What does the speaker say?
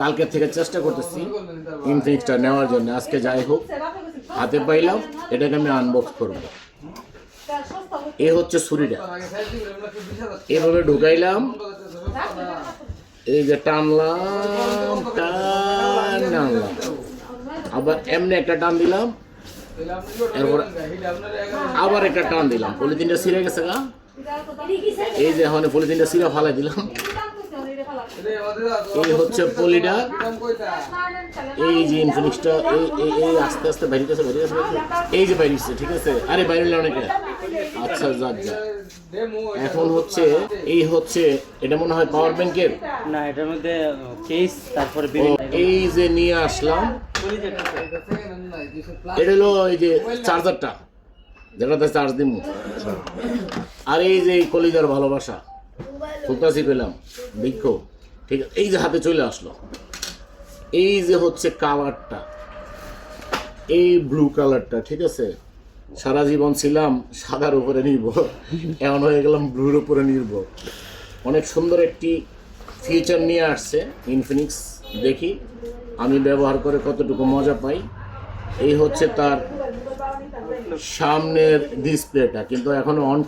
কালকে থেকে চেষ্টা করতেছি ইনফিনিক্সটা নেওয়ার জন্য। আজকে যাই হোক হাতে পাইলাম, এটাকে আমি আনবক্স করব। এ হচ্ছে ছুরিটা, এভাবে ঢুকাইলাম, এই যে টানলাম, টানলাম, আবার এমনি একটা টান দিলাম, এরপর আবার একটা টান দিলাম, পলিথিনটা ছিঁড়ে গেছে গা। এই যে এখন পলিথিনটা ছিঁড়ে ফালাই দিলাম। এই হচ্ছে পলিটা, এই যে ইনফিনিক্সটা এই আস্তে আস্তে বাইরেছে, এই যে বাইরেছে, ঠিক আছে। আরে বাইরে অনেকে, আচ্ছা যাক যাক। এখন হচ্ছে এই হচ্ছে, এটা মনে হয় পাওয়ার ব্যাংকের না, এটার মধ্যে কেস, তারপরে এই যে নিয়ে আসলাম, এটা হলো এই যে চার্জারটা, যেটাতে চার্জ দিব। আর এই যে কলিজার ভালোবাসা ফুলতাসি পেলাম, দেখো, ঠিক আছে। এই যে হাতে চলে আসলো, এই যে হচ্ছে কালারটা, এই ব্লু কালারটা, ঠিক আছে। সারা জীবন ছিলাম সাদার উপরে নির্ভর, এমন হয়ে গেলাম ব্লুর উপরে নির্ভর। অনেক সুন্দর একটি ফিচার নিয়ে আসছে ইনফিনিক্স, দেখি আমি ব্যবহার করে কতটুকু মজা পাই। এই হচ্ছে তার সামনের ডিসপ্লেটা, কিন্তু এখনো অন